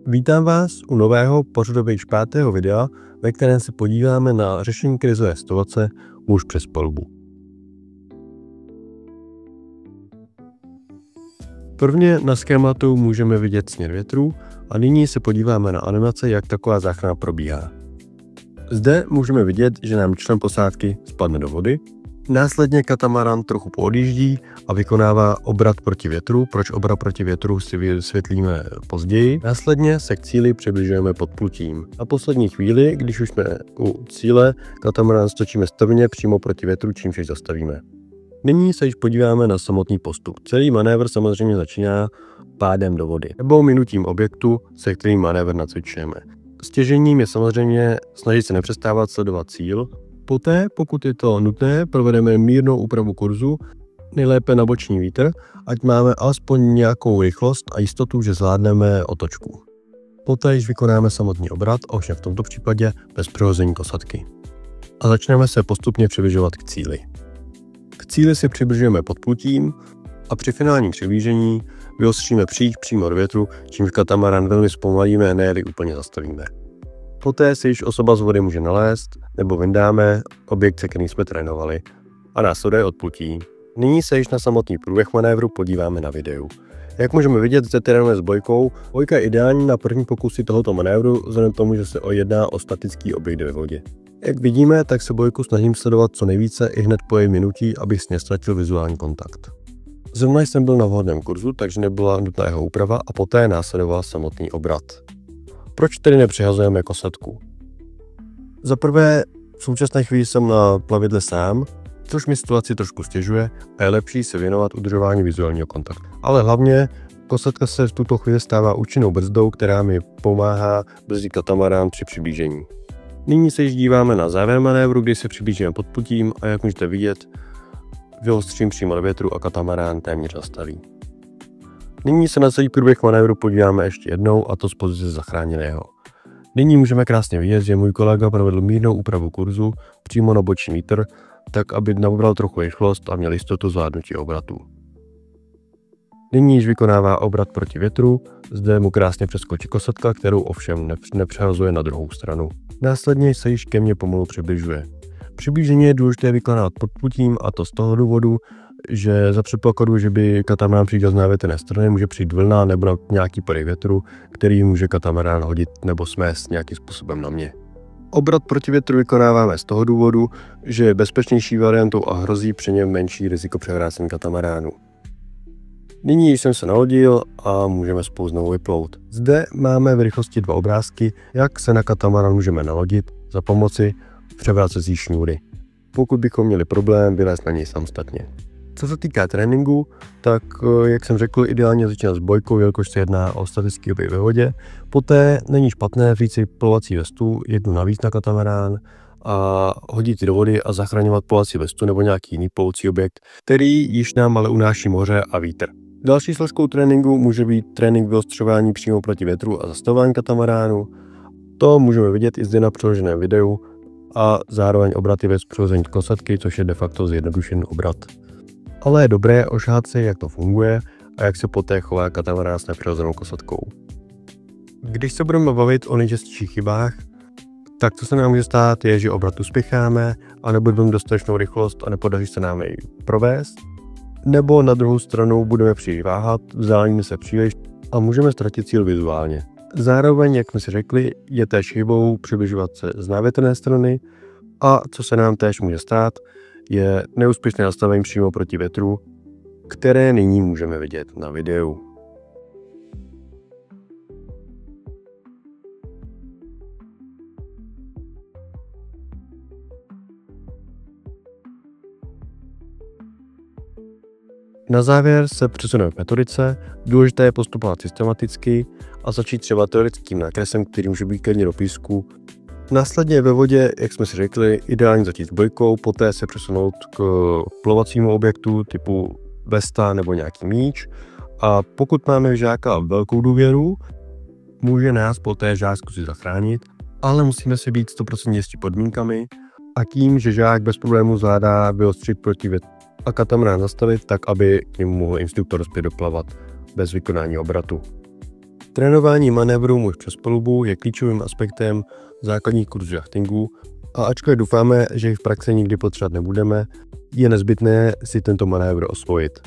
Vítám vás u nového pořadově 5. videa, ve kterém se podíváme na řešení krizové situace muž přes palubu. Prvně na schématu můžeme vidět směr větru a nyní se podíváme na animace, jak taková záchrana probíhá. Zde můžeme vidět, že nám člen posádky spadne do vody. Následně katamaran trochu poodjíždí a vykonává obrat proti větru. Proč obrat proti větru si vysvětlíme později. Následně se k cíli přibližujeme pod plutím. Na poslední chvíli, když už jsme u cíle, katamaran stočíme strmě přímo proti větru, čímž jej zastavíme. Nyní se již podíváme na samotný postup. Celý manévr samozřejmě začíná pádem do vody nebo minutím objektu, se kterým manévr nacvičujeme. Stěžením je samozřejmě snažit se nepřestávat sledovat cíl. Poté, pokud je to nutné, provedeme mírnou úpravu kurzu, nejlépe na boční vítr, ať máme alespoň nějakou rychlost a jistotu, že zvládneme otočku. Poté již vykonáme samotný obrat, ovšem v tomto případě bez přehození kosatky. A začneme se postupně přibližovat k cíli. K cíli si přibližujeme pod plutím a při finálním přiblížení vyostříme příč přímo do větru, čímž katamaran velmi zpomalíme, ne-li úplně zastavíme. Poté si již osoba z vody může nalézt nebo vyndáme objekt, se kterým jsme trénovali a následuje odplutí. Nyní se již na samotný průběh manévru podíváme na videu. Jak můžeme vidět, zde trénujeme s bojkou. Bojka je ideální na první pokusy tohoto manévru, vzhledem k tomu, že se jedná o statický objekt ve vodě. Jak vidíme, tak se bojku snažím sledovat co nejvíce i hned po jejím minutí, abych neztratil vizuální kontakt. Zrovna jsem byl na vhodném kurzu, takže nebyla nutná jeho úprava a poté následoval samotný obrat. Proč tedy nepřehazujeme kosatku? Za prvé, v současné chvíli jsem na plavidle sám, což mi situaci trošku stěžuje a je lepší se věnovat udržování vizuálního kontaktu. Ale hlavně kosatka se v tuto chvíli stává účinnou brzdou, která mi pomáhá brzdit katamarán při přiblížení. Nyní se již díváme na závěr manévru, kdy se přiblížíme pod plutím a jak můžete vidět, vyostřím přímo do větru a katamarán téměř zastaví. Nyní se na celý průběh manévru podíváme ještě jednou, a to z pozice zachráněného. Nyní můžeme krásně vidět, že můj kolega provedl mírnou úpravu kurzu přímo na boční vítr, tak aby nabral trochu rychlost a měl jistotu zvládnutí obratu. Nyní již vykonává obrat proti větru, zde mu krásně přeskočí kosatka, kterou ovšem nepřehazuje na druhou stranu. Následně se již ke mně pomalu přibližuje. Přiblížení je důležité vykonávat pod plutím, a to z toho důvodu, že za předpokladu, že by katamaran přišel z návětrné strany, může přijít vlna nebo nějaký podej větru, který může katamaran hodit nebo smést nějakým způsobem na mě. Obrat proti větru vykonáváme z toho důvodu, že je bezpečnější variantou a hrozí při něm menší riziko převrácení katamaránu. Nyní jsem se nalodil a můžeme spolu znovu vyplout. Zde máme v rychlosti 2 obrázky, jak se na katamaran můžeme nalodit za pomoci převrácecí šňůry. Pokud bychom měli problém, vylézt na něj samostatně. Co se týká tréninku, tak jak jsem řekl, ideálně začínat s bojkou, jelikož se jedná o statický objekt ve vodě. Poté není špatné vzít si plovací vestu, jednu navíc na katamarán a hodit ji do vody a zachraňovat plovací vestu nebo nějaký jiný plovoucí objekt, který již nám ale unáší moře a vítr. Další složkou tréninku může být trénink vyostřování přímo proti větru a zastavování katamaránu. To můžeme vidět i zde na přiloženém videu a zároveň obraty bez přehození kosatky, což je de facto zjednodušený obrat. Ale je dobré ošahat si, jak to funguje a jak se poté chová katamarán s nepřirozenou kosatkou. Když se budeme bavit o nejčastějších chybách, tak co se nám může stát je, že obrat uspěcháme a nebudeme dostatečnou rychlost a nepodaří se nám jej provést. Nebo na druhou stranu budeme příliš váhat, vzdálíme se příliš a můžeme ztratit cíl vizuálně. Zároveň, jak jsme si řekli, je též chybou přibližovat se z návětrné strany a co se nám též může stát, je neúspěšné nastavení přímo proti větru, které nyní můžeme vidět na videu. Na závěr se přesuneme k metodice. Důležité je postupovat systematicky a začít třeba teoretickým nákresem, který může být klidně do písku. Následně ve vodě, jak jsme si řekli, ideálně začít s bojkou, poté se přesunout k plovacímu objektu typu vesta nebo nějaký míč. A pokud máme v žáka velkou důvěru, může nás poté žák zkusit zachránit, ale musíme si být 100% jistí podmínkami a tím, že žák bez problémů zvládá vyostřit proti větru a katamarán zastavit tak, aby k němu mohl instruktor zpět doplavat bez vykonání obratu. Trénování manévrů muž přes palubu je klíčovým aspektem základních kurzů jachtingu a ačkoliv doufáme, že ji v praxi nikdy potřebovat nebudeme, je nezbytné si tento manévr osvojit.